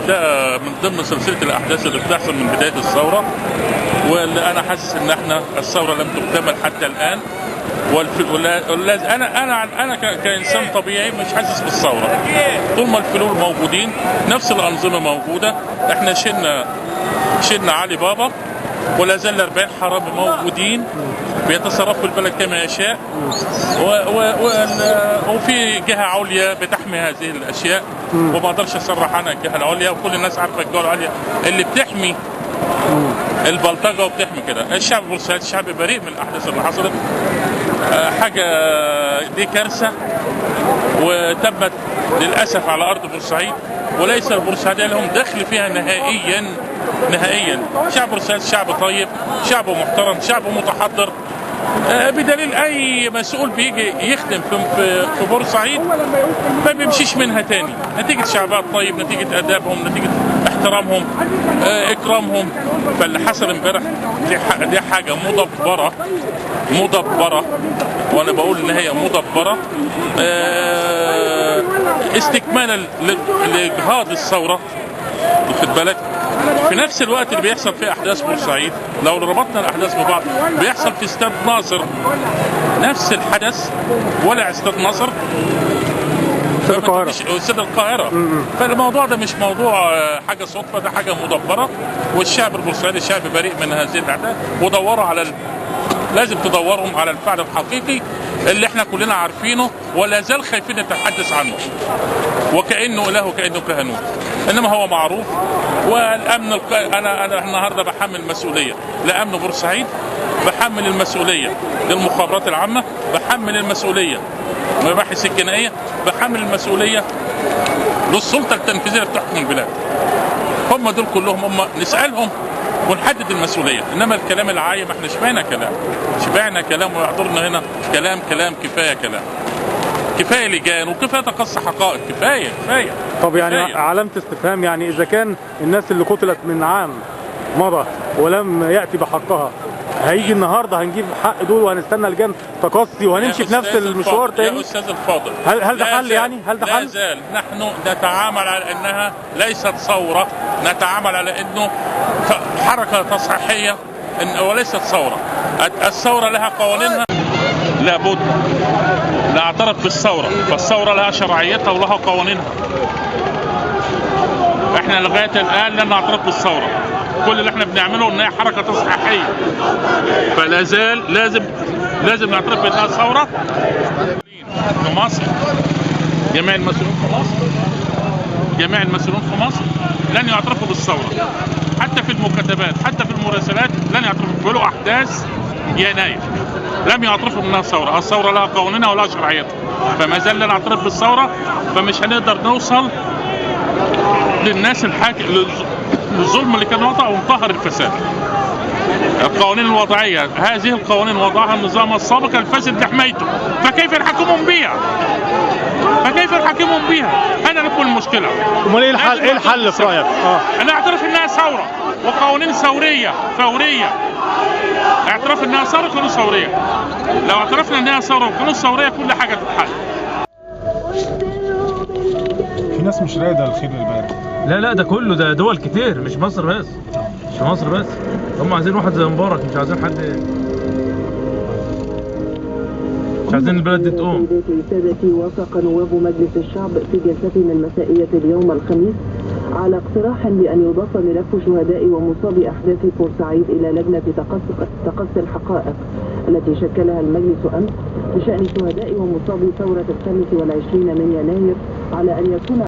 ده من ضمن سلسله الاحداث اللي بتحصل من بدايه الثوره، واللي انا حاسس ان احنا الثوره لم تكتمل حتى الان. انا كانسان طبيعي مش حاسس بالثوره طول ما الفلول موجودين، نفس الانظمه موجوده. احنا شلنا علي بابا، ولا زال 40 حرامي موجودين بيتصرفوا البلد كما يشاء، وفي جهه عليا بتحمي هذه الاشياء، وما اقدرش اصرح عنها الجهه العليا، وكل الناس عارفه الجهه العليا اللي بتحمي البلطجه وبتحمي كده. الشعب البورسعيدي شعب بريء من الاحداث اللي حصلت. حاجه دي كارثه وتمت للاسف على ارض بورسعيد، وليس البورسعيديين لهم دخل فيها نهائيا. شعب بورسعيد شعب طيب، شعب محترم، شعب متحضر، بدليل اي مسؤول بيجي يخدم في بورسعيد ما بيمشيش منها تاني، نتيجه شعبها الطيب، نتيجه ادابهم، نتيجه احترامهم، اكرامهم. فاللي حصل امبارح دي حاجه مدبره، وانا بقول ان هي مدبره استكمالا لاجهاض الثوره، واخد بالك. في نفس الوقت اللي بيحصل في احداث بورسعيد، لو ربطنا الاحداث ببعض، بيحصل في استاد ناصر نفس الحدث، ولا استاد ناصر استاد القاهره. فالموضوع ده مش موضوع حاجه صدفه، ده حاجه مدبره، والشعب البورسعيدي شعب بريء من هذه الاحداث، ودوروا لازم تدورهم على الفعل الحقيقي اللي احنا كلنا عارفينه ولا زال خايفين نتحدث عنه، وكأنه اله وكأنه كهنوت، انما هو معروف. والامن انا النهارده بحمل مسؤوليه لامن بورسعيد، بحمل المسؤوليه للمخابرات العامه، بحمل المسؤوليه للمباحث الجنائيه، بحمل المسؤوليه للسلطه التنفيذيه اللي بتحكم البلاد. هم دول كلهم، هم نسالهم ونحدد المسؤوليه. انما الكلام العايم، احنا شبعنا كلام ويحضرنا هنا كلام كفايه لجان، وكفايه تقصي حقائق، كفايه. طب يعني كفاية. علامه استفهام، يعني اذا كان الناس اللي قتلت من عام مضى ولم ياتي بحقها، هيجي النهارده هنجيب حق دول وهنستنى لجان تقصي وهنمشي في نفس المشوار تاني؟ يا استاذ الفاضل، هل ده حل؟ يعني هل ده حل؟ لا زال نحن نتعامل على انها ليست ثوره، نتعامل على انه حركه تصحيحيه وليست ثوره. الثوره لها قوانينها، لابد نعترف بالثوره، فالثوره لها شرعيتها ولها قوانينها. احنا لغايه الان لم نعترف بالثوره، كل اللي احنا بنعمله ان هي حركه تصحيحيه، فلا زال لازم نعترف بانها ثوره. في مصر جميع المسؤولين في مصر لن يعترفوا بالثوره، حتى في المكاتبات، حتى في المراسلات لن يعترفوا. بيقولوا احداث يناير لم يعترفوا انها ثوره. الثوره لها قوانينها ولها شرعيتها، فما زال لا نعترف بالثوره، فمش هنقدر نوصل للناس للظلم اللي كان وضع وانقهر الفساد. القوانين الوضعيه، هذه القوانين وضعها النظام السابق الفاسد لحمايته، فكيف يحكمون بها؟ انا لكل المشكله. امال ايه الحل؟ ايه الحل في رايك؟ انا اعترف انها ثوره وقوانين فوريه. اعتراف انها ثوره وقانون ثوريه. لو اعترفنا انها ثوره وقانون ثوريه كل حاجه تتحل. في ناس مش رايده الخير للبلد. لا ده كله، ده دول كتير، مش مصر بس. هم عايزين واحد زي مبارك، مش عايزين حد، مش عايزين البلد دي تقوم. سادتي، وافق نواب مجلس الشعب في جلستنا المسائية اليوم الخميس على اقتراح بأن يضاف ملف شهداء ومصابي أحداث بورسعيد إلى لجنة تقصي الحقائق التي شكلها المجلس أمس بشأن شهداء ومصابي ثورة 25 من يناير، على أن يكون